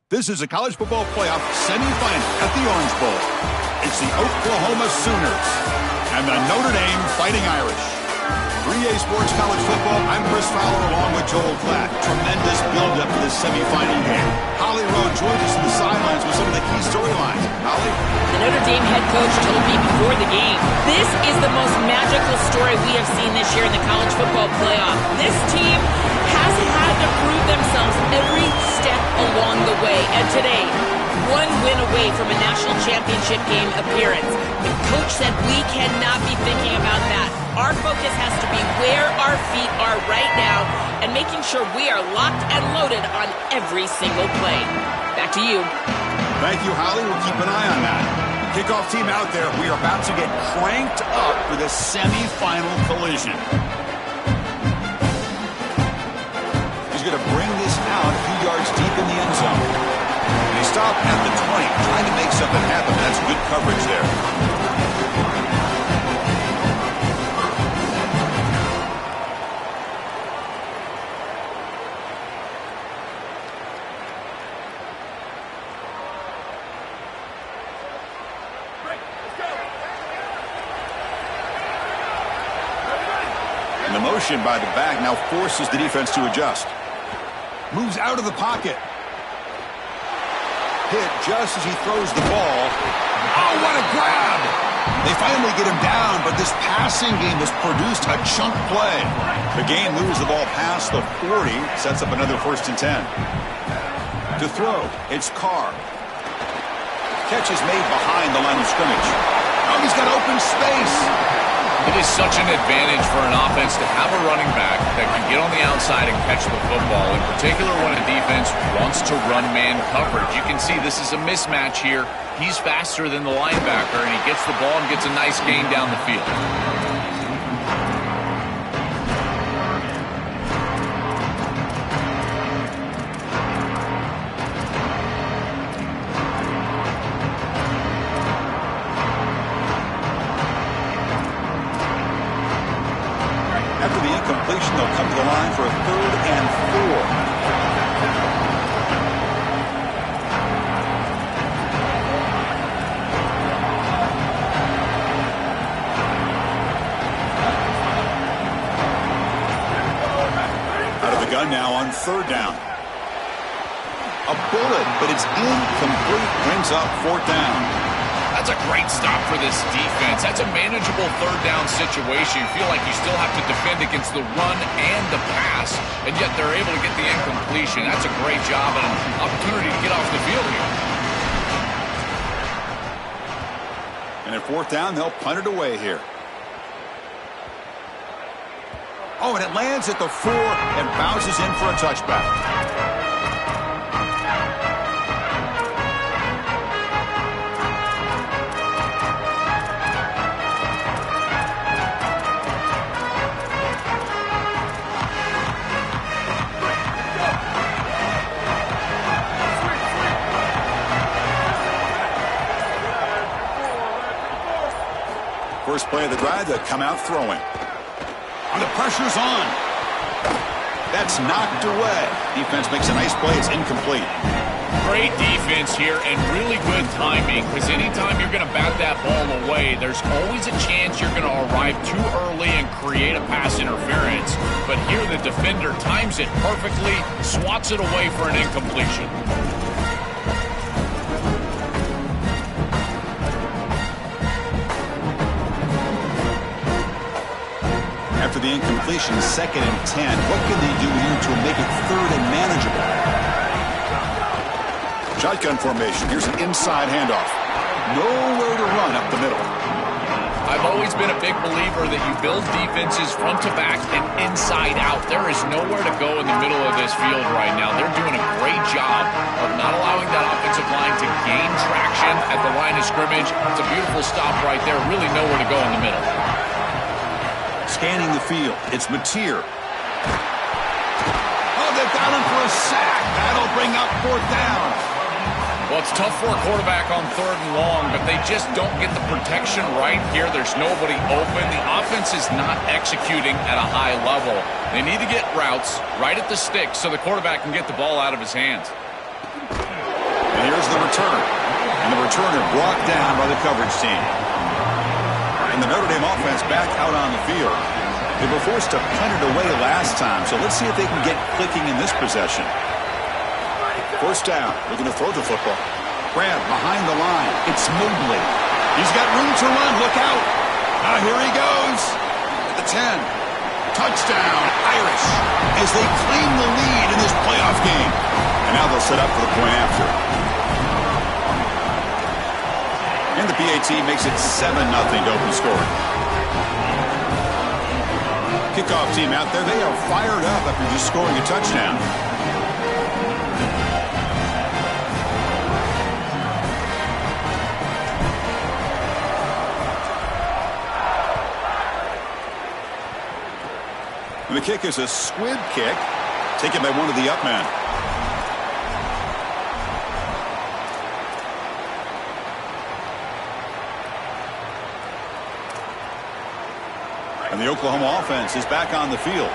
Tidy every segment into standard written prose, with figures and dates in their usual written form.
This is a college football playoff semifinal at the Orange Bowl. It's the Oklahoma Sooners and the Notre Dame Fighting Irish. 3A Sports College Football, I'm Chris Fowler along with Joel Klatt. Tremendous build-up to this semifinal game. Holly Rowe joins us in the sidelines with some of the key storylines. Holly? The Notre Dame head coach told me before the game, this is the most magical story we have seen this year in the college football playoff. This team has had to prove themselves every step along the way. And today, one win away from a national championship game appearance. The coach said we cannot be thinking about that. Our focus has to be where our feet are right now and making sure we are locked and loaded on every single play. Back to you. Thank you, Holly. We'll keep an eye on that. Kickoff team out there. We are about to get cranked up for the semifinal collision. He's going to bring this out a few yards deep in the end zone. And he stopped at the 20, trying to make something happen. That's good coverage there. And the motion by the back now forces the defense to adjust. Moves out of the pocket. Hit just as he throws the ball. Oh, what a grab! They finally get him down, but this passing game has produced a chunk play. The game moves the ball past the 40, sets up another 1st and 10. To throw, it's Carr. Catch is made behind the line of scrimmage. Oh, he's got open space. It is such an advantage for an offense to have a running back that can get on the outside and catch the football, in particular when a defense wants to run man coverage. You can see this is a mismatch here. He's faster than the linebacker, and he gets the ball and gets a nice gain down the field. After the incompletion, they'll come to the line for a 3rd and 4. Out of the gun now on 3rd down. A bullet, but it's incomplete. Brings up 4th down. That's a great stop for this defense. That's a manageable 3rd down situation. You feel like you still have to defend against the run and the pass, and yet they're able to get the incompletion. That's a great job and an opportunity to get off the field here. And at 4th down, they'll punt it away here. Oh, and it lands at the 4 and bounces in for a touchback. First play of the drive, they'll come out throwing. And the pressure's on. That's knocked away. Defense makes a nice play. It's incomplete. Great defense here and really good timing, because anytime you're going to bat that ball away, there's always a chance you're going to arrive too early and create a pass interference. But here the defender times it perfectly, swats it away for an incompletion. After the incompletion, 2nd and 10. What can they do here to make it 3rd and manageable? Shotgun formation. Here's an inside handoff. Nowhere to run up the middle. I've always been a big believer that you build defenses front to back and inside out. There is nowhere to go in the middle of this field right now. They're doing a great job of not allowing that offensive line to gain traction at the line of scrimmage. It's a beautiful stop right there. Really nowhere to go in the middle. Scanning the field. It's Mateer. Oh, they've got him for a sack. That'll bring up 4th down. Well, it's tough for a quarterback on 3rd and long, but they just don't get the protection right here. There's nobody open. The offense is not executing at a high level. They need to get routes right at the stick so the quarterback can get the ball out of his hands. Here's the return. And the returner brought down by the coverage team. And the Notre Dame offense back out on the field. They were forced to punt it away last time, so let's see if they can get clicking in this possession. First down, looking to throw the football. Grab behind the line. It's Mobley. He's got room to run. Look out. Now here he goes. At the 10. Touchdown, Irish, as they claim the lead in this playoff game. And now they'll set up for the point after. And the PAT makes it 7-0 to open scoring. Kickoff team out there, they are fired up after just scoring a touchdown. And the kick is a squib kick, taken by one of the up men. And the Oklahoma offense is back on the field.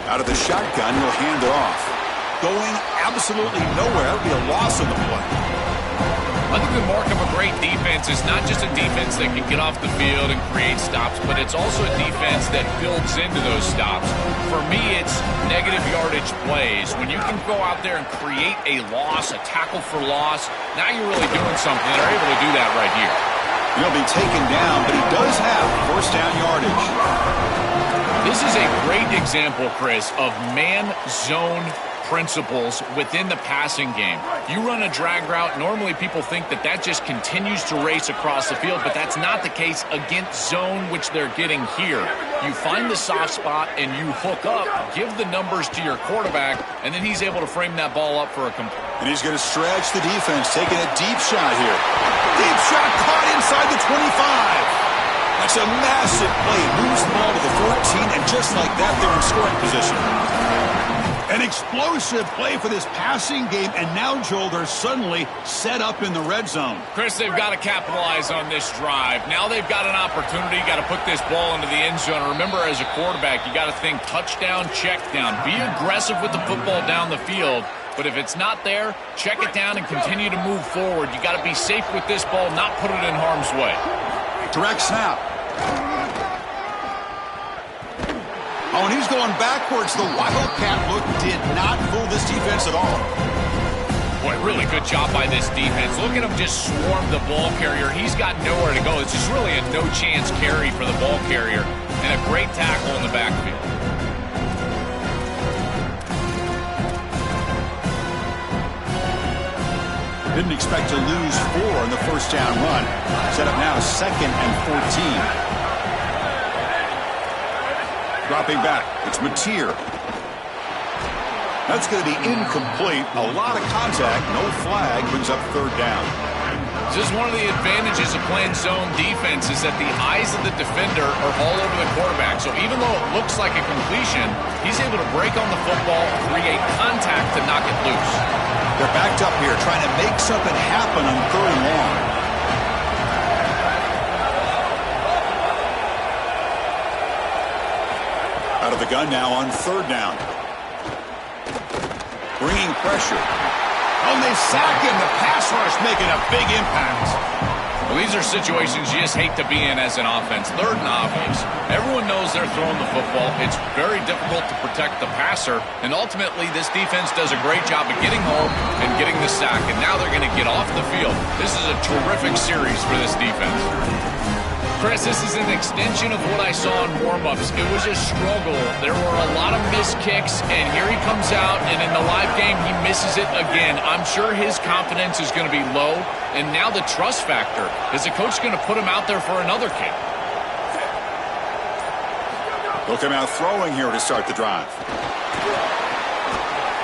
Out of the shotgun, he'll hand it off. Going absolutely nowhere. That would be a loss in the play. I think the mark of a great defense is not just a defense that can get off the field and create stops, but it's also a defense that builds into those stops. For me, it's negative yardage plays. When you can go out there and create a loss, a tackle for loss, now you're really doing something. They're able to do that right here. He'll be taken down, but he does have first down yardage. This is a great example, Chris, of man-zone principles within the passing game. You run a drag route, normally people think that that just continues to race across the field, but that's not the case against zone, which they're getting here. You find the soft spot and you hook up, give the numbers to your quarterback, and then he's able to frame that ball up for a complete. And he's going to stretch the defense, taking a deep shot here. Deep shot caught inside the 25. That's a massive play. Moves the ball to the 14, and just like that, they're in scoring position. An explosive play for this passing game, and now, Joel, they're suddenly set up in the red zone. Chris, they've got to capitalize on this drive. Now they've got an opportunity, got to put this ball into the end zone. Remember, as a quarterback, you got to think touchdown, check down. Be aggressive with the football down the field, but if it's not there, check it down and continue to move forward. You got to be safe with this ball, not put it in harm's way. Direct snap. Oh, and he's going backwards. The Wildcat look did not fool this defense at all. Boy, really good job by this defense. Look at him just swarm the ball carrier. He's got nowhere to go. It's just really a no-chance carry for the ball carrier, and a great tackle in the backfield. Didn't expect to lose 4 in the first down run. Set up now 2nd and 14. Dropping back, it's Mateer. That's going to be incomplete. A lot of contact, no flag, brings up 3rd down. This is one of the advantages of playing zone defense is that the eyes of the defender are all over the quarterback. So even though it looks like a completion, he's able to break on the football, create contact to knock it loose. They're backed up here trying to make something happen on 3rd and long. Out of the gun now on 3rd down. Bringing pressure. Oh, and they sack him. The pass rush making a big impact. Well, these are situations you just hate to be in as an offense. 3rd and obvious. Everyone knows they're throwing the football. It's very difficult to protect the passer. And ultimately, this defense does a great job of getting home and getting the sack. And now they're going to get off the field. This is a terrific series for this defense. Chris, this is an extension of what I saw in warm-ups. It was a struggle. There were a lot of missed kicks, and here he comes out, and in the live game, he misses it again. I'm sure his confidence is going to be low, and now the trust factor. Is the coach going to put him out there for another kick? They'll come out throwing here to start the drive.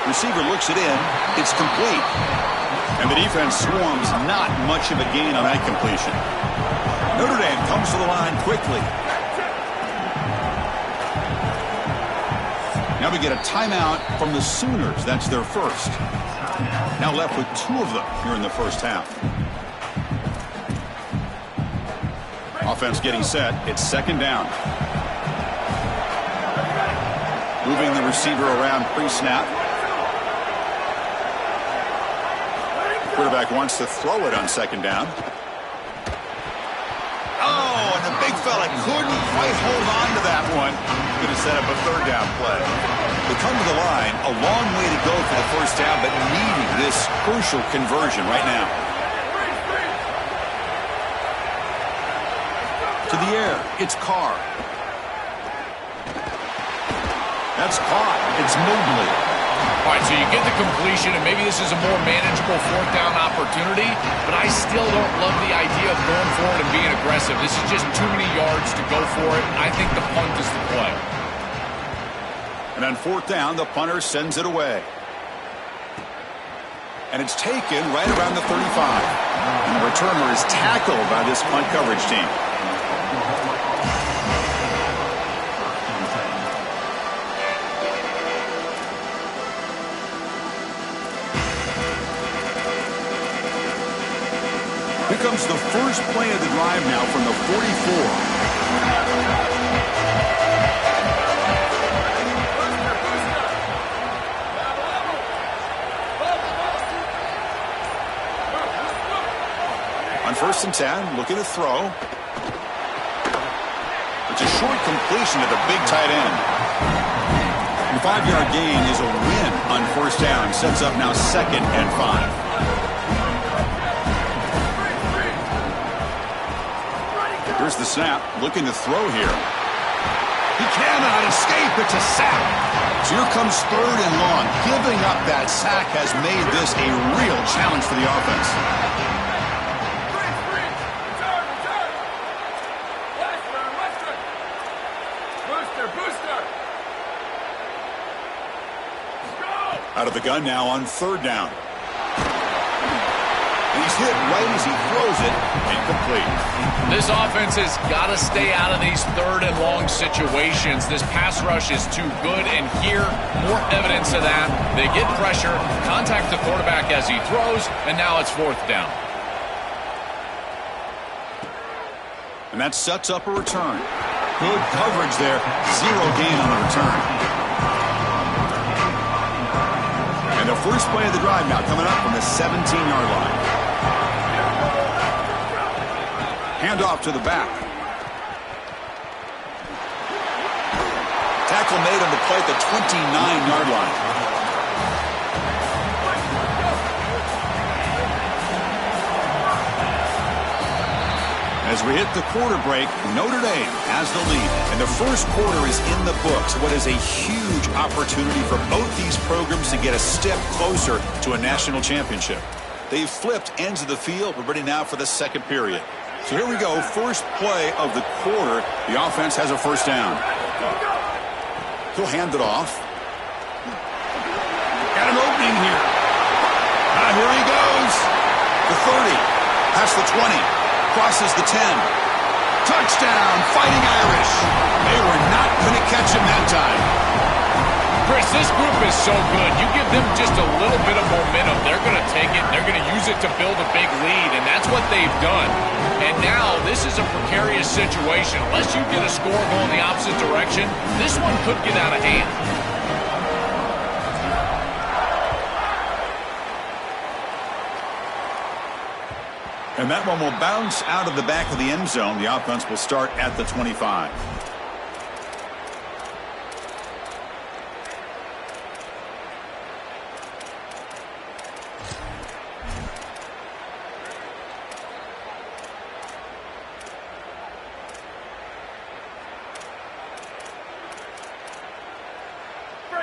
Receiver looks it in. It's complete. And the defense swarms, not much of a gain on that completion. Notre Dame comes to the line quickly. Now we get a timeout from the Sooners. That's their first. Now left with 2 of them here in the first half. Offense getting set. It's 2nd down. Moving the receiver around pre-snap. Quarterback wants to throw it on second down. Oh, and the big fella couldn't quite hold on to that one. Going to set up a third down play. They come to the line, a long way to go for the first down, but needing this crucial conversion right now. To the air, it's Carr. That's caught. It's Mobley. All right, so you get the completion, and maybe this is a more manageable fourth down opportunity, but I still don't love the idea of going for it and being aggressive. This is just too many yards to go for it. I think the punt is the play. And on fourth down, the punter sends it away. And it's taken right around the 35. And the returner is tackled by this punt coverage team. Here comes the first play of the drive now from the 44. On 1st and 10, looking to throw. It's a short completion to the big tight end. The 5-yard gain is a win on 1st down. Sets up now 2nd and 5. Here's the snap, looking to throw here. He cannot escape. It's a sack. So here comes 3rd and long. Giving up that sack has made this a real challenge for the offense. Out of the gun now on 3rd down. He's hit right as he throws it. Incomplete. This offense has got to stay out of these 3rd and long situations. This pass rush is too good, and here, more evidence of that. They get pressure, contact the quarterback as he throws, and now it's 4th down. And that sets up a return. Good coverage there. 0 gain on the return. And the first play of the drive now coming up from the 17-yard line. Handoff to the back. Tackle made on the play at the 29-yard line. As we hit the quarter break, Notre Dame has the lead, and the first quarter is in the books. What is a huge opportunity for both these programs to get a step closer to a national championship. They've flipped ends of the field. We're ready now for the second period. So here we go, first play of the quarter. The offense has a first down. He'll hand it off. Got an opening here. Here he goes. The 30, past the 20, crosses the 10. Touchdown, Fighting Irish. They were not going to catch him that time. Chris, this group is so good. You give them just a little bit of momentum, they're going to take it, they're going to use it to build a big lead, and that's what they've done. And now, this is a precarious situation. Unless you get a score going the opposite direction, this one could get out of hand. And that one will bounce out of the back of the end zone. The offense will start at the 25.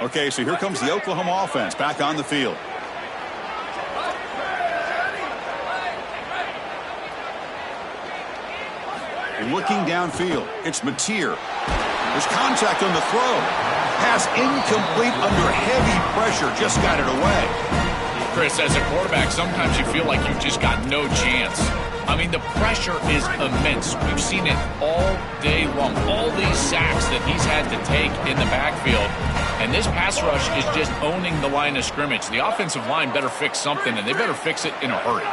Okay, so here comes the Oklahoma offense back on the field. Looking downfield, it's Mateer. There's contact on the throw. Pass incomplete under heavy pressure, just got it away. Chris, as a quarterback, sometimes you feel like you've just got no chance. I mean, the pressure is immense. We've seen it all day long. All these sacks that he's had to take in the backfield. And this pass rush is just owning the line of scrimmage. The offensive line better fix something, and they better fix it in a hurry.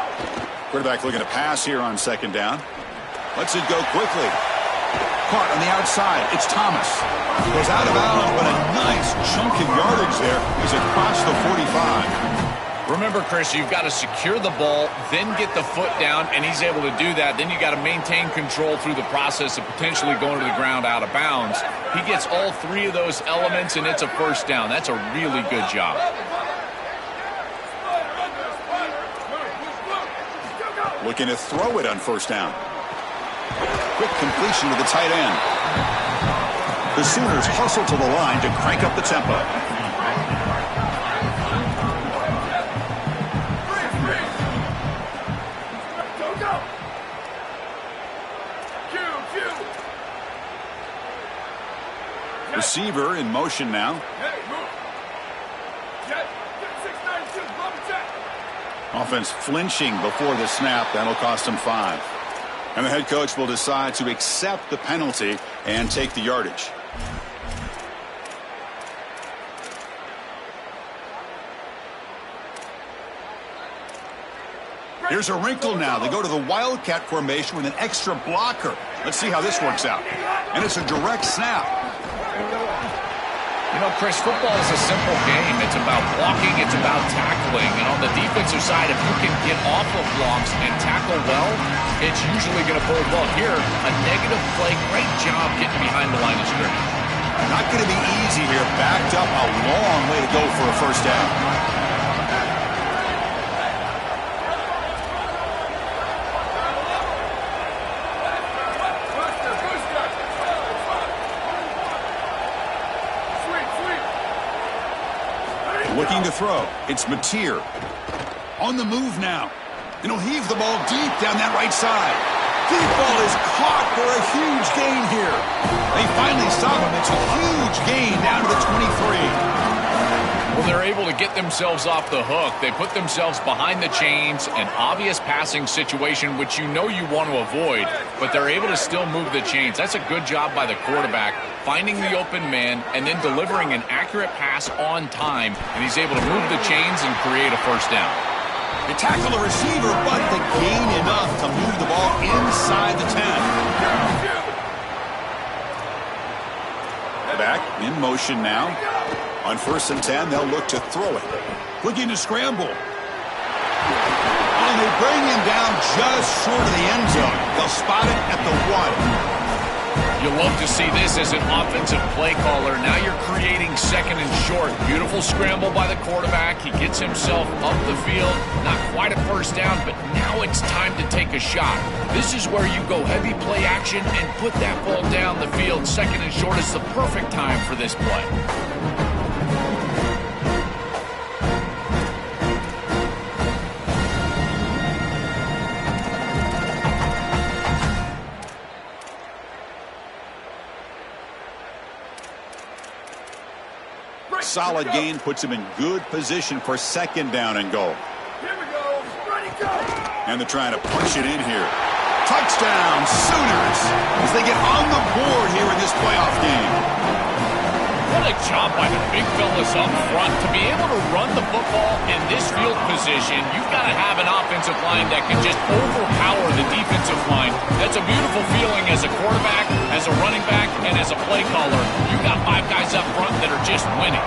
Quarterback looking to pass here on second down. Lets it go quickly. Caught on the outside. It's Thomas. Goes out of bounds, but a nice chunk of yardage there. He's across the 45. Remember, Chris, you've got to secure the ball, then get the foot down, and he's able to do that. Then you got to maintain control through the process of potentially going to the ground out of bounds. He gets all three of those elements, and it's a first down. That's a really good job. Looking to throw it on first down. Quick completion to the tight end. The Sooners hustle to the line to crank up the tempo. Receiver in motion now. Offense flinching before the snap. That'll cost him 5. And the head coach will decide to accept the penalty and take the yardage. Here's a wrinkle now. They go to the Wildcat formation with an extra blocker. Let's see how this works out. And it's a direct snap. You know, Chris, football is a simple game. It's about blocking, it's about tackling. And on the defensive side, if you can get off of blocks and tackle well, it's usually going to bode well. Here, a negative play. Great job getting behind the line of scrimmage. Not going to be easy here. Backed up, a long way to go for a first down. Looking to throw. It's Mateer. On the move now. And he'll heave the ball deep down that right side. Deep ball is caught for a huge gain here. They finally stop him. It's a huge gain down to the 23. Well, they're able to get themselves off the hook. They put themselves behind the chains, an obvious passing situation, which you know you want to avoid, but they're able to still move the chains. That's a good job by the quarterback, finding the open man and then delivering an accurate pass on time, and he's able to move the chains and create a first down. They tackle the receiver, but the gain enough to move the ball inside the 10. Back in motion now. On 1st and 10, they'll look to throw it. Looking to scramble. And they bring him down just short of the end zone. They'll spot it at the 1. You love to see this as an offensive play caller. Now you're creating 2nd and short. Beautiful scramble by the quarterback. He gets himself up the field. Not quite a first down, but now it's time to take a shot. This is where you go heavy play action and put that ball down the field. 2nd and short is the perfect time for this play. Solid gain puts him in good position for 2nd down and goal. Here we go. Ready, go. And they're trying to punch it in here. Touchdown, Sooners, as they get on the board here in this playoff game. What a job by the big fellas up front. To be able to run the football in this field position, you've got to have an offensive line that can just overpower the defensive line. That's a beautiful feeling as a quarterback, as a running back, and as a play caller. You've got 5 guys up front that are just winning.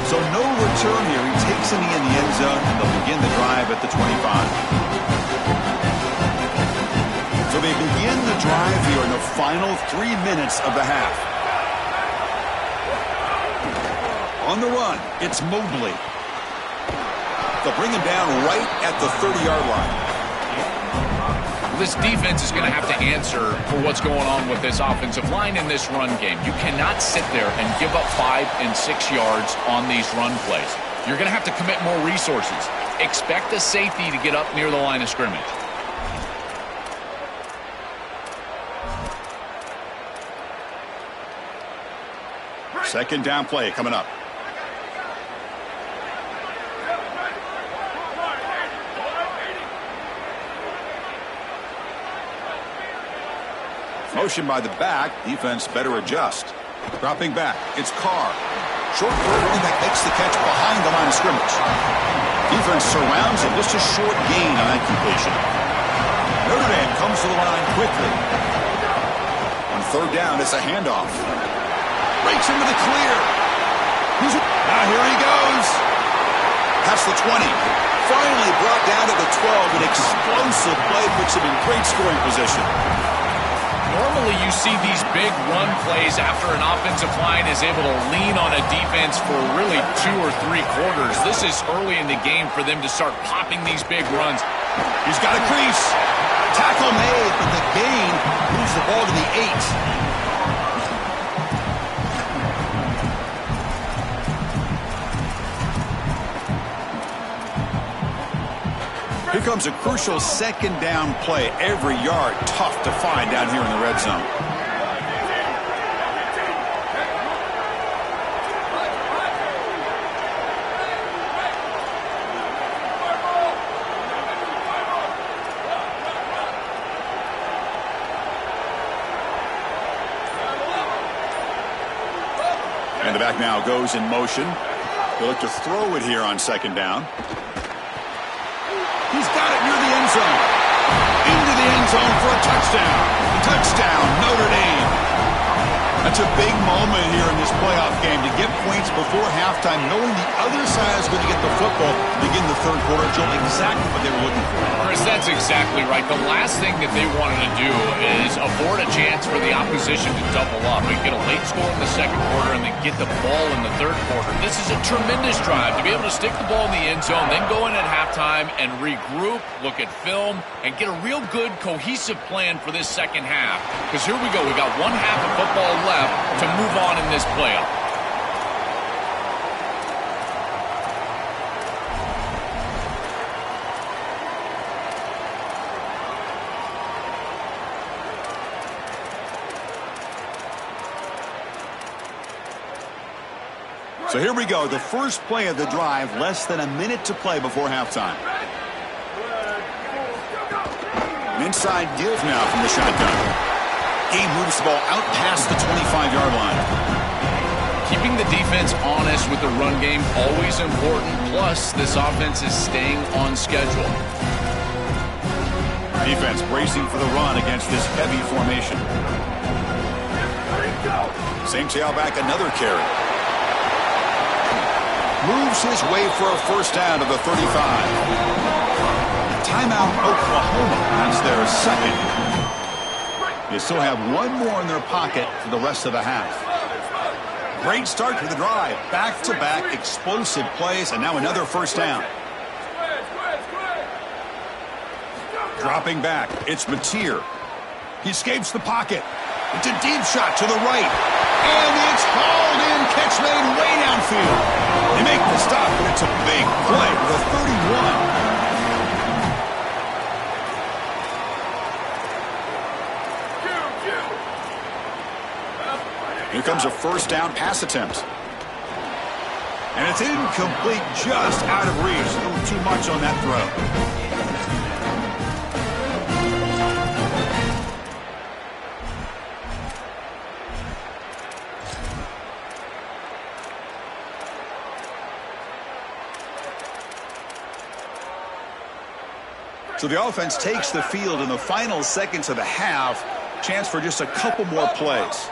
So no return here. He takes him in the end zone, and they'll begin the drive at the 25. So they begin the drive here in the final 3 minutes of the half. On the run, it's Mobley. They'll bring him down right at the 30-yard line. This defense is going to have to answer for what's going on with this offensive line in this run game. You cannot sit there and give up 5 and 6 yards on these run plays. You're going to have to commit more resources. Expect the safety to get up near the line of scrimmage. Second down play coming up. Motion by the back. Defense better adjust. Dropping back. It's Carr. Short throw, running back makes the catch behind the line of scrimmage. Defense surrounds him. Just a short gain on that completion. Notre Dame comes to the line quickly. third down, it's a handoff. Breaks into the clear. Now here he goes. Past the 20. Finally brought down to the 12. An explosive play puts him in great scoring position. Normally you see these big run plays after an offensive line is able to lean on a defense for really 2 or 3 quarters. This is early in the game for them to start popping these big runs. He's got a crease. Tackle made, but the gain moves the ball to the 8. Here comes a crucial second down play. Every yard tough to find down here in the red zone. And the back now goes in motion. They'll look to throw it here on second down. He's got it near the end zone. Into the end zone for a touchdown. Touchdown, Notre Dame. That's a big moment here in this playoff game to get points before halftime, knowing the other side is going to get the football to begin the third quarter. Joel, exactly what they were looking for. Chris, that's exactly right. The last thing that they wanted to do is afford a chance for the opposition to double up. We get a late score in the second quarter and then get the ball in the third quarter. This is a tremendous drive to be able to stick the ball in the end zone, then go in at halftime and regroup, look at film, and get a real good cohesive plan for this second half. Because here we go. We got one half of football left to move on in this playoff. So here we go, the first play of the drive, less than a minute to play before halftime. An inside give now from the shotgun. He moves the ball out past the 25-yard line. Keeping the defense honest with the run game, always important. Plus, this offense is staying on schedule. Defense bracing for the run against this heavy formation. Same tailback, another carry. Moves his way for a first down to the 35. Timeout, Oklahoma. That's their second. They still have one more in their pocket for the rest of the half. Great start to the drive. Back-to-back explosive plays, and now another first down. Dropping back, it's Mateer. He escapes the pocket. It's a deep shot to the right. And it's hauled in, catch made way downfield. They make the stop, but it's a big play with a 31. Here comes a first down pass attempt. And it's incomplete, just out of reach. A little too much on that throw. So the offense takes the field in the final seconds of the half. Chance for just a couple more plays.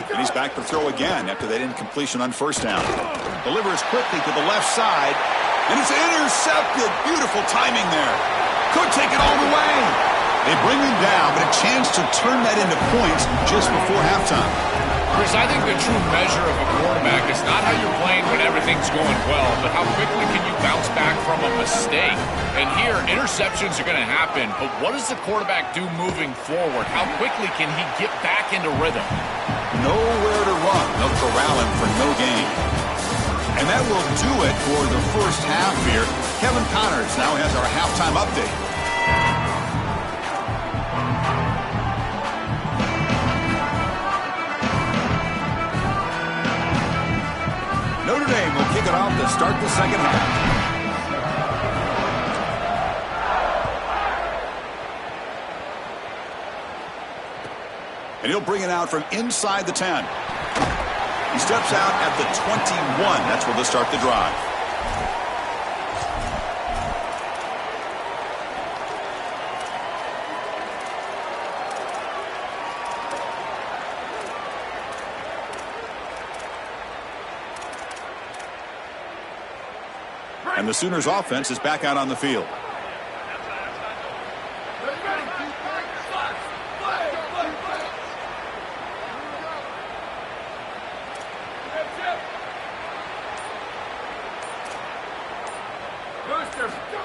And he's back to throw again after that incompletion on first down. Delivers quickly to the left side. And it's intercepted. Beautiful timing there. Could take it all the way. They bring him down, but a chance to turn that into points just before halftime. Chris, I think the true measure of a quarterback is not how you're playing when everything's going well, but how quickly can you bounce back from a mistake. And here, interceptions are going to happen, but what does the quarterback do moving forward? How quickly can he get back into rhythm? Nowhere to run. They'll corral him for no gain. And that will do it for the first half here. Kevin Connors now has our halftime update. Notre Dame will kick it off to start the second half. And he'll bring it out from inside the 10. He steps out at the 21. That's where they'll start the drive. And the Sooners offense is back out on the field.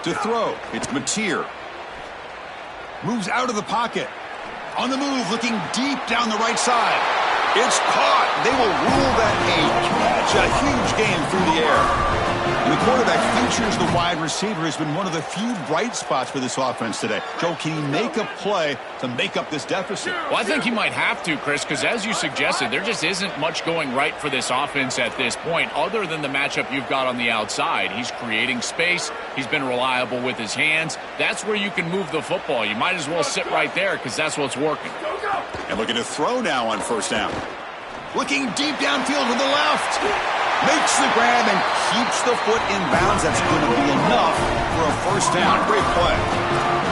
To throw, it's Mateer. Moves out of the pocket. On the move, looking deep down the right side. It's caught. They will rule that a catch. A huge game through the air. And the quarterback features the wide receiver has been one of the few bright spots for this offense today. Joe, can he make a play to make up this deficit? Well, I think he might have to, Chris, because as you suggested, there just isn't much going right for this offense at this point, other than the matchup you've got on the outside. He's creating space. He's been reliable with his hands. That's where you can move the football. You might as well sit right there because that's what's working. And looking to throw now on first down. Looking deep downfield to the left. Makes the grab and keeps the foot in bounds. That's going to be enough for a first down. Great play.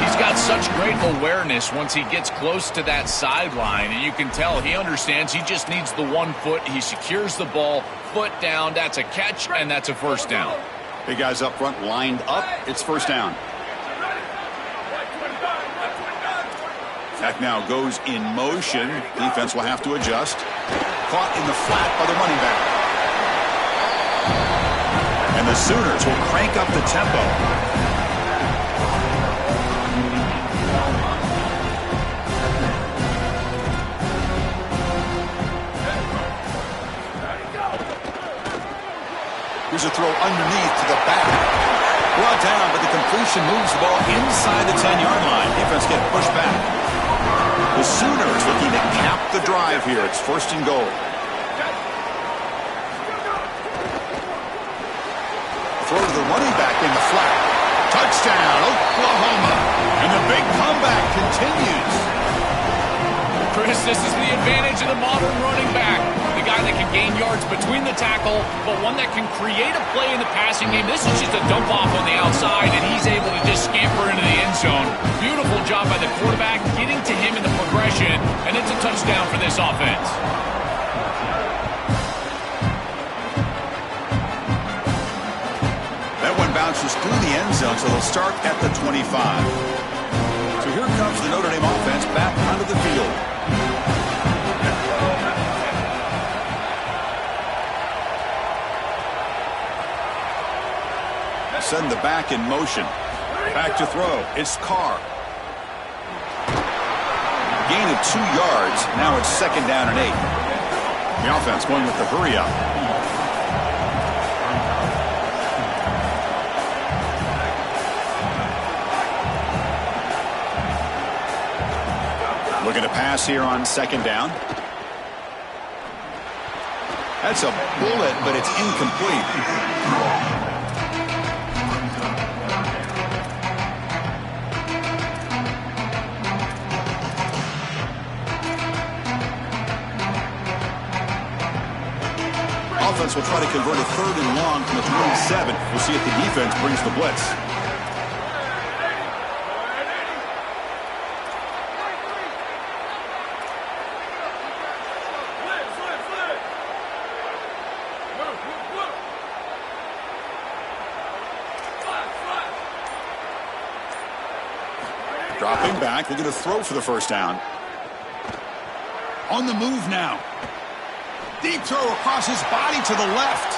He's got such great awareness once he gets close to that sideline, and you can tell he understands he just needs the 1 foot. He secures the ball, foot down. That's a catch, and that's a first down. Big guys up front lined up. It's first down. Back now goes in motion. Defense will have to adjust. Caught in the flat by the running back. And the Sooners will crank up the tempo. Here's a throw underneath to the back. Brought down, but the completion moves the ball inside the 10-yard line. Defense get pushed back. The Sooners looking to cap the drive here. It's first and goal. Throw to the running back in the flat. Touchdown, Oklahoma. And the big comeback continues. Chris, this is the advantage of the modern running back. The guy that can gain yards between the tackle, but one that can create a play in the passing game. This is just a dump off on the outside, and he's able to just scamper into the end zone. Beautiful job by the quarterback, getting to him in the progression, and it's a touchdown for this offense. Bounces through the end zone, so they'll start at the 25. So here comes the Notre Dame offense back onto the field. Send the back in motion. Back to throw. It's Carr. Gain of 2 yards. Now it's second down and 8. The offense going with the hurry up. Looking to pass here on second down. That's a bullet, but it's incomplete. Offense will try to convert a third and long from the 27. We'll see if the defense brings the blitz. Dropping back, looking to throw for the first down. On the move now. Deep throw across his body to the left.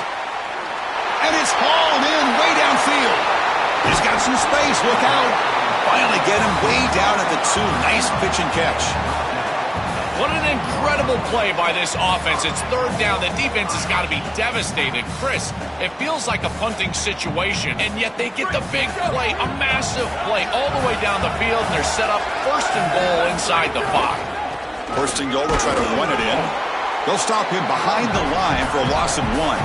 And it's hauled in way downfield. He's got some space, look out. Finally get him way down at the 2. Nice pitch and catch. What an incredible play by this offense. It's third down. The defense has got to be devastated. Chris, it feels like a punting situation, and yet they get the big play, a massive play all the way down the field, and they're set up first and goal inside the 5. First and goal, they'll try to run it in. They'll stop him behind the line for a loss of 1.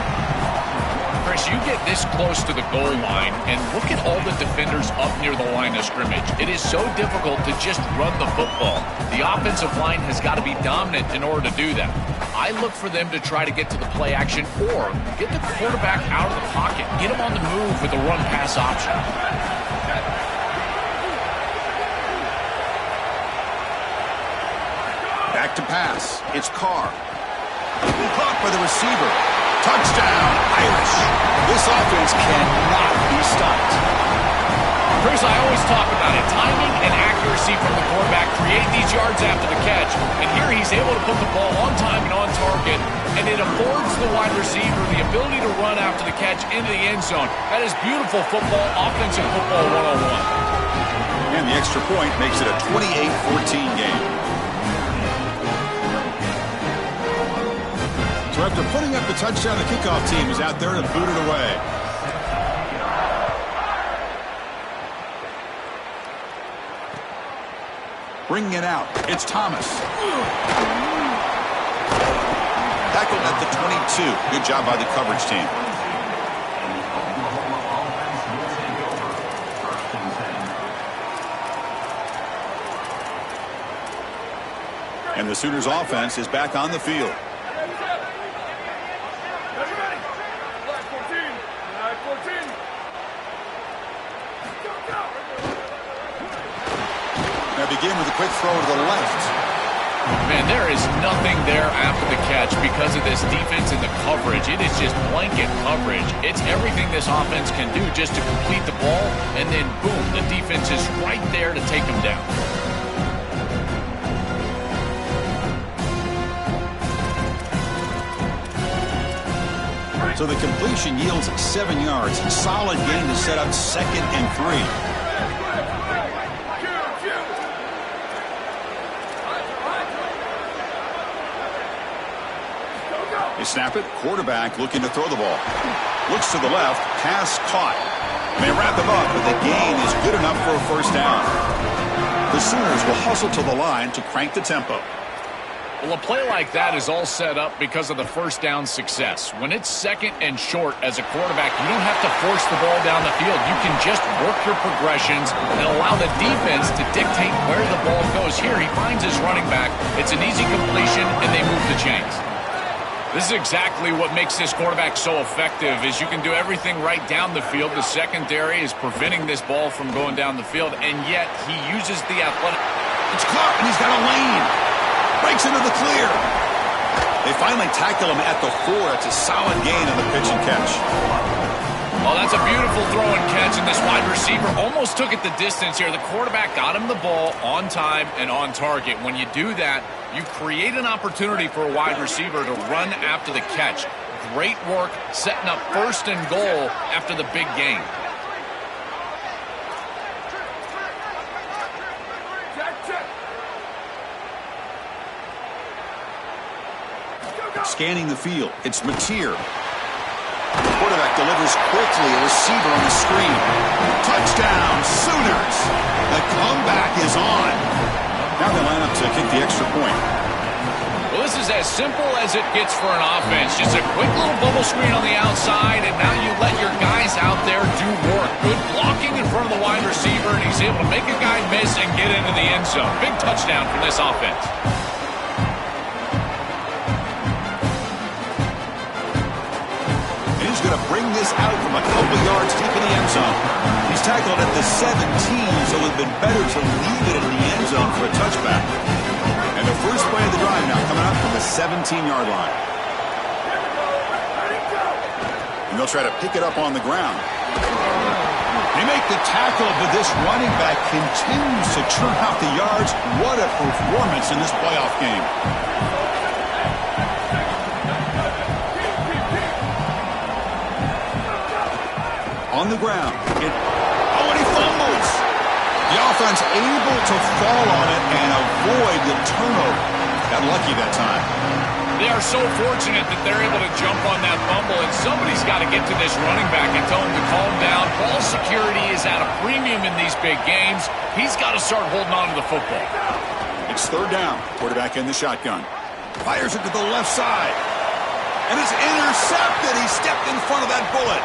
Chris, you get this close to the goal line, and look at all the defenders up near the line of scrimmage. It is so difficult to just run the football. The offensive line has got to be dominant in order to do that. I look for them to try to get to the play action or get the quarterback out of the pocket, get him on the move with a run-pass option. Back to pass. It's Carr. Caught by the receiver. Touchdown, Irish. This offense cannot be stopped. Chris, I always talk about it. Timing and accuracy from the quarterback create these yards after the catch. And here he's able to put the ball on time and on target. And it affords the wide receiver the ability to run after the catch into the end zone. That is beautiful football, offensive football 101. And the extra point makes it a 28-14 game. So after putting up the touchdown, the kickoff team is out there to boot it away. Bringing it out, it's Thomas. Tackled at the 22. Good job by the coverage team. And the Sooners offense is back on the field. Now begin with a quick throw to the left. Man, there is nothing there after the catch because of this defense and the coverage. It is just blanket coverage. It's everything this offense can do just to complete the ball, and then boom, the defense is right there to take them down. So the completion yields 7 yards. Solid gain to set up 2nd and 3. They snap it. Quarterback looking to throw the ball. Looks to the left. Pass caught. They wrap him up, but the gain is good enough for a first down. The Sooners will hustle to the line to crank the tempo. Well, a play like that is all set up because of the first down success. When it's 2nd and short as a quarterback, you don't have to force the ball down the field. You can just work your progressions and allow the defense to dictate where the ball goes. Here, he finds his running back. It's an easy completion, and they move the chains. This is exactly what makes this quarterback so effective is you can do everything right down the field. The secondary is preventing this ball from going down the field, and yet he uses the athletic. It's caught, and he's got a lane. Breaks into the clear. They finally tackle him at the 4. It's a solid gain on the pitch and catch. Oh, that's a beautiful throw and catch, and this wide receiver almost took it the distance here. The quarterback got him the ball on time and on target. When you do that, you create an opportunity for a wide receiver to run after the catch. Great work setting up 1st and goal after the big gain. Scanning the field, it's Mateer. Quarterback delivers quickly, a receiver on the screen. Touchdown, Sooners! The comeback is on. Now they line up to kick the extra point. Well, this is as simple as it gets for an offense. Just a quick little bubble screen on the outside, and now you let your guys out there do work. Good blocking in front of the wide receiver, and he's able to make a guy miss and get into the end zone. Big touchdown from this offense. He's going to bring this out from a couple yards deep in the end zone. He's tackled at the 17, so it would have been better to leave it in the end zone for a touchback. And the first play of the drive now coming up from the 17-yard line. And they'll try to pick it up on the ground. They make the tackle, but this running back continues to churn out the yards. What a performance in this playoff game. On the ground. And he fumbles. The offense able to fall on it and avoid the turnover. Got lucky that time. They are so fortunate that they're able to jump on that fumble, and somebody's got to get to this running back and tell him to calm down. Ball security is at a premium in these big games. He's got to start holding on to the football. It's 3rd down. Quarterback in the shotgun. Fires it to the left side. And it's intercepted. He stepped in front of that bullet.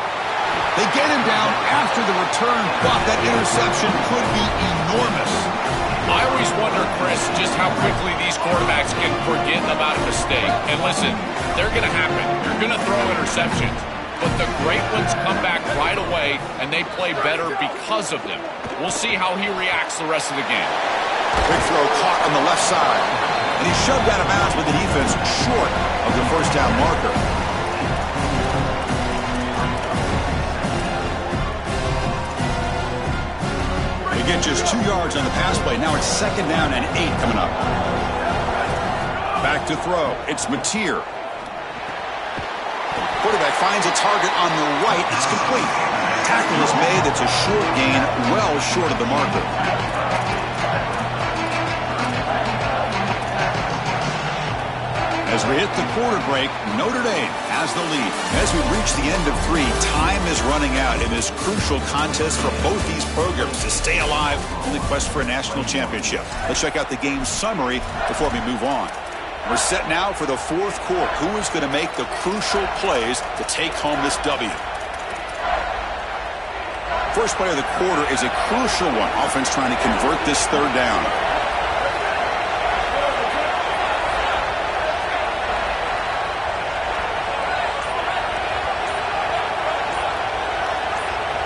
They get him down after the return, but that interception could be enormous. I always wonder, Chris, just how quickly these quarterbacks can forget about a mistake. And listen, they're going to happen. You're going to throw interceptions. But the great ones come back right away, and they play better because of them. We'll see how he reacts the rest of the game. Quick throw caught on the left side. And he's shoved out of bounds with the defense short of the first down marker. They get just 2 yards on the pass play. Now it's 2nd down and 8 coming up. Back to throw. It's Mateer. Quarterback finds a target on the right. It's complete. Tackle is made. It's a short gain, well short of the marker. As we hit the quarter break, Notre Dame has the lead. As we reach the end of 3, time is running out in this crucial contest for both these programs to stay alive in the quest for a national championship. Let's check out the game summary before we move on. We're set now for the 4th quarter. Who is going to make the crucial plays to take home this W? First play of the quarter is a crucial one. Offense trying to convert this 3rd down.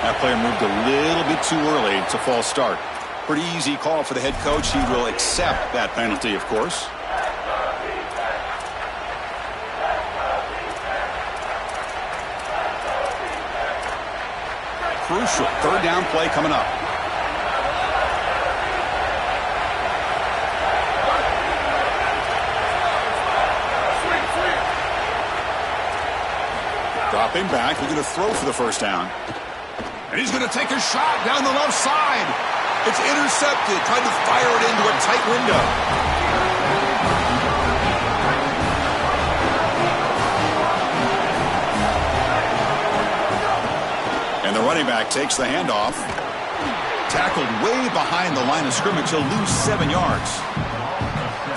That player moved a little bit too early. It's a false start. Pretty easy call for the head coach. He will accept that penalty, of course. Crucial 3rd down play coming up. Dropping back, we're going to throw for the first down. And he's going to take a shot down the left side. It's intercepted, trying to fire it into a tight window. And the running back takes the handoff. Tackled way behind the line of scrimmage. He'll lose 7 yards.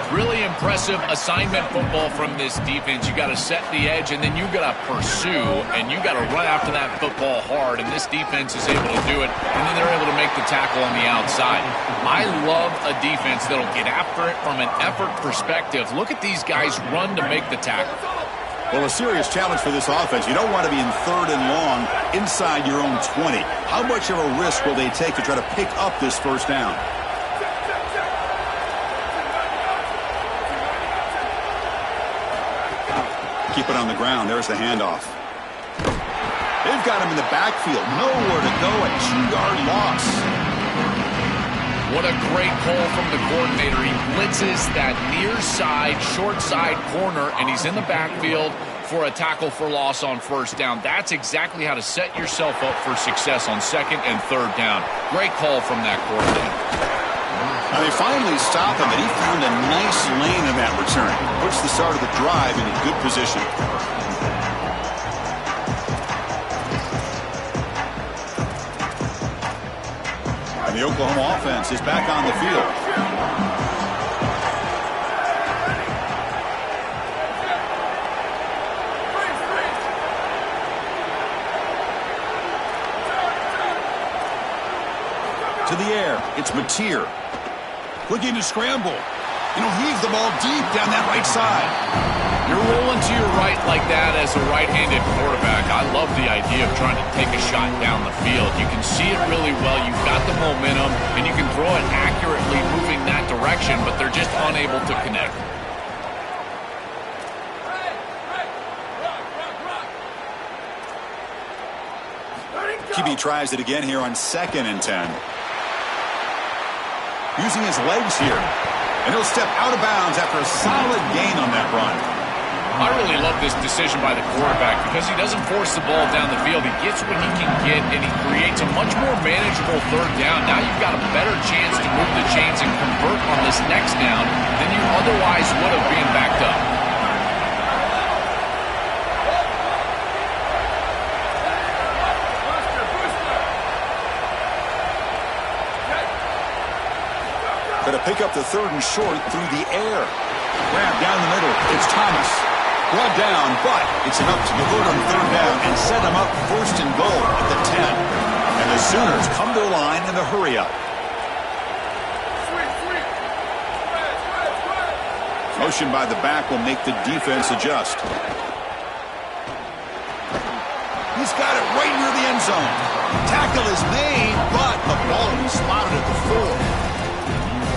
Really impressive assignment football from this defense. You got to set the edge, and then you got to pursue, and you got to run after that football hard. And this defense is able to do it, and then they're able to make the tackle on the outside. I love a defense that'll get after it from an effort perspective. Look at these guys run to make the tackle. Well, a serious challenge for this offense. You don't want to be in 3rd and long inside your own 20. How much of a risk will they take to try to pick up this first down? Keep it on the ground. There's the handoff. They've got him in the backfield. Nowhere to go. A 2-yard loss. What a great call from the coordinator. He blitzes that near side, short side corner, and he's in the backfield for a tackle for loss on first down. That's exactly how to set yourself up for success on 2nd and 3rd down. Great call from that coordinator. Now they finally stop him, and he found a nice lane in that return. Puts the start of the drive in a good position. The Oklahoma offense is back on the field. To the air, it's Mateer. Looking to scramble. And he'll heave the ball deep down that right side. You're rolling to your right like that as a right-handed quarterback. I love the idea of trying to take a shot down the field. You can see it really well. You've got the momentum, and you can throw it accurately moving that direction, but they're just unable to connect. QB tries it again here on 2nd and 10. Using his legs here. And he'll step out of bounds after a solid gain on that run. I really love this decision by the quarterback because he doesn't force the ball down the field. He gets what he can get, and he creates a much more manageable 3rd down. Now you've got a better chance to move the chains and convert on this next down than you otherwise would have being backed up. Going to pick up the 3rd and short through the air. Grab down the middle. It's Thomas. Brought down, but it's enough to convert on third down and set them up first and goal at the 10. And the Sooners come to the line in the hurry-up. Motion by the back will make the defense adjust. He's got it right near the end zone. Tackle is made, but the ball is spotted at the 4.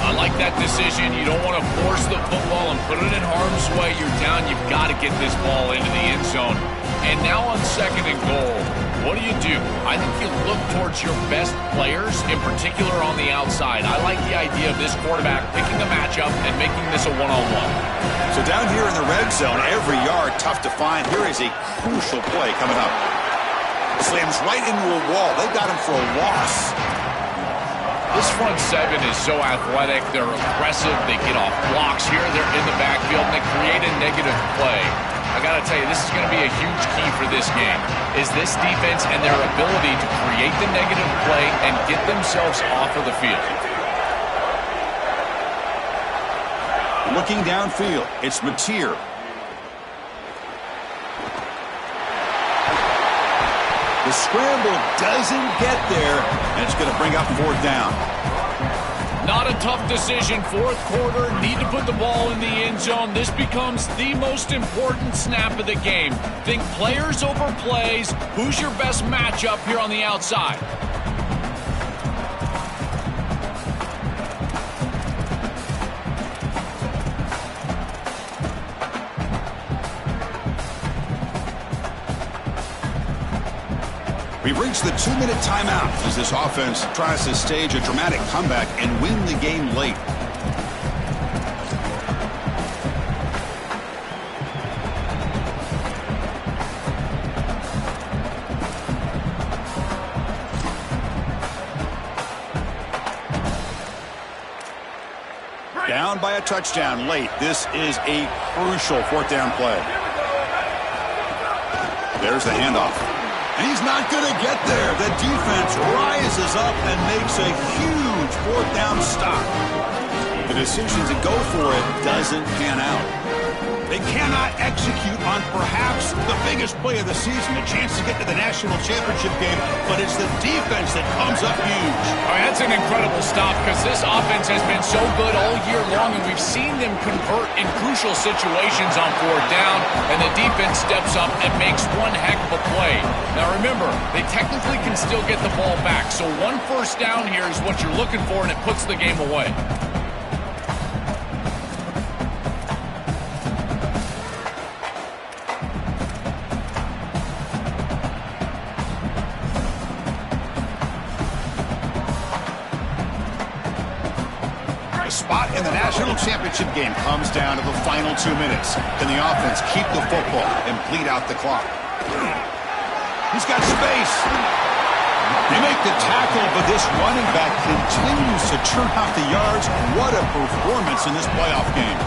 I like that decision. You don't want to force the football and put it in harm's way. You're down. You've got to get this ball into the end zone. And now on second and goal, what do? I think you look towards your best players, in particular on the outside. I like the idea of this quarterback picking a matchup and making this a one-on-one. So down here in the red zone, every yard tough to find. Here is a crucial play coming up. Slams right into a wall. They got him for a loss. This front seven is so athletic. They're aggressive. They get off blocks here. They're in the backfield, and they create a negative play. I got to tell you, this is going to be a huge key for this game, is this defense and their ability to create the negative play and get themselves off of the field. Looking downfield, it's Mateer. The scramble doesn't get there, and it's going to bring up fourth down. Not a tough decision. Fourth quarter, need to put the ball in the end zone. This becomes the most important snap of the game. Think players over plays. Who's your best matchup here on the outside? We've reached the 2-minute timeout as this offense tries to stage a dramatic comeback and win the game late. Down by a touchdown late. This is a crucial fourth down play. There's the handoff. And he's not going to get there. The defense rises up and makes a huge fourth down stop. The decision to go for it doesn't pan out. They cannot execute on perhaps the biggest play of the season, a chance to get to the national championship game, but it's the defense that comes up huge. All right, that's an incredible stop because this offense has been so good all year long, and we've seen them convert in crucial situations on fourth down, and the defense steps up and makes one heck of a play. Now remember, they technically can still get the ball back, so one first down here is what you're looking for, and it puts the game away. Spot in the national championship game comes down to the final 2 minutes. Can the offense keep the football and bleed out the clock? He's got space. They make the tackle, but this running back continues to churn out the yards. What a performance in this playoff game.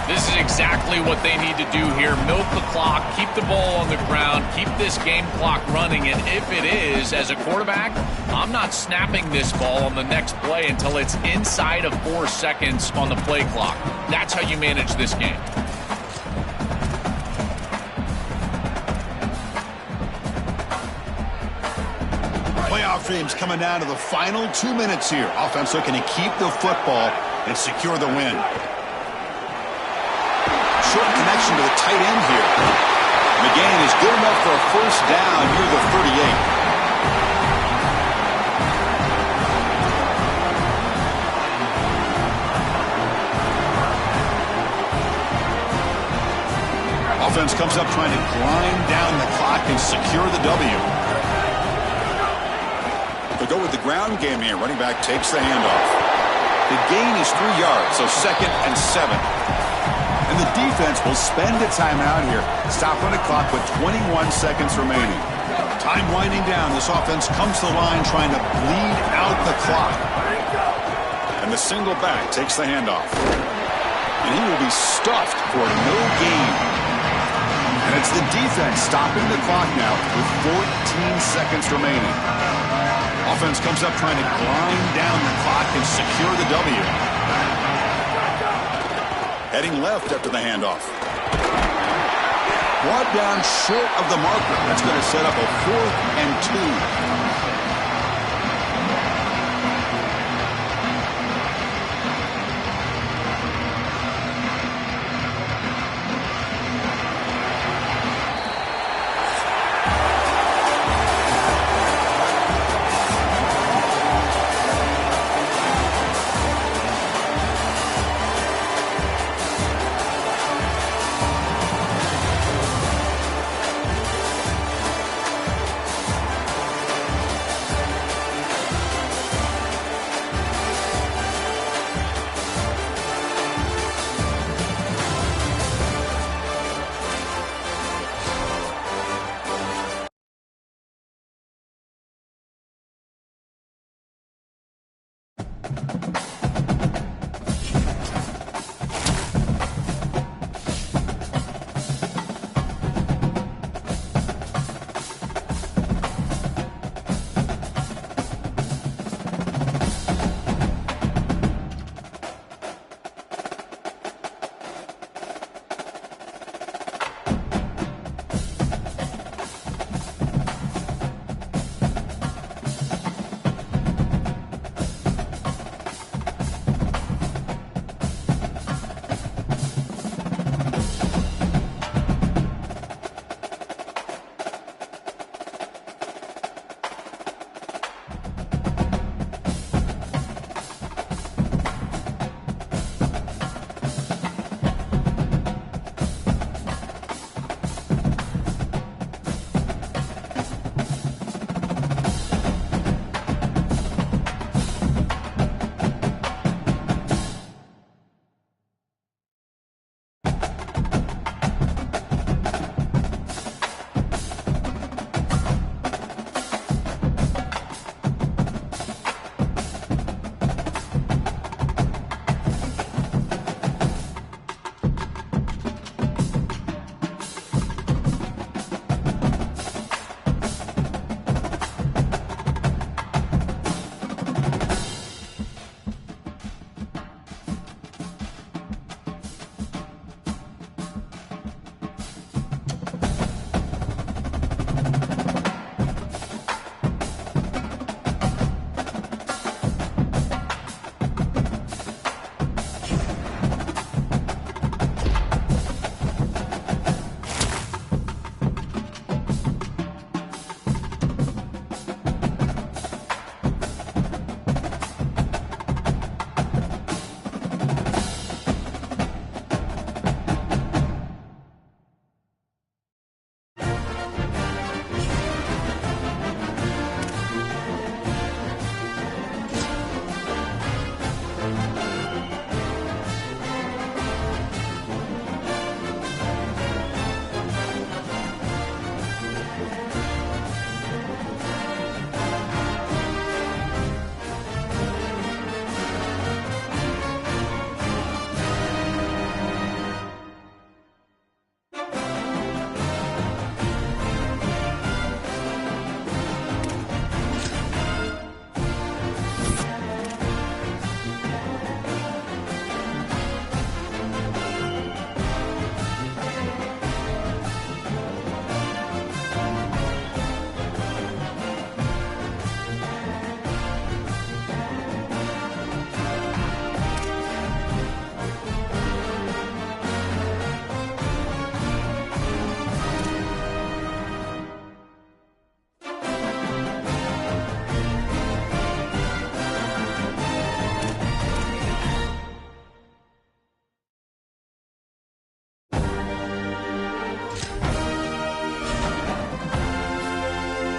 This is exactly what they need to do here. Milk the clock, keep the ball on the ground, keep this game clock running. And if it is, as a quarterback, I'm not snapping this ball on the next play until it's inside of 4 seconds on the play clock. That's how you manage this game. Playoff games coming down to the final 2 minutes here. Offense looking to keep the football and secure the win. Short connection to the tight end here. McGain is good enough for a first down near the 38. Offense comes up trying to grind down the clock and secure the W. They'll go with the ground game here. Running back takes the handoff. The gain is 3 yards, so 2nd and 7. And the defense will spend a timeout here. Stop on the clock with 21 seconds remaining. Time winding down. This offense comes to the line trying to bleed out the clock. And the single back takes the handoff. And he will be stuffed for no gain. And it's the defense stopping the clock now with 14 seconds remaining. Offense comes up trying to grind down the clock and secure the W. Heading left after the handoff. Brought down short of the marker. That's going to set up a 4th and 2.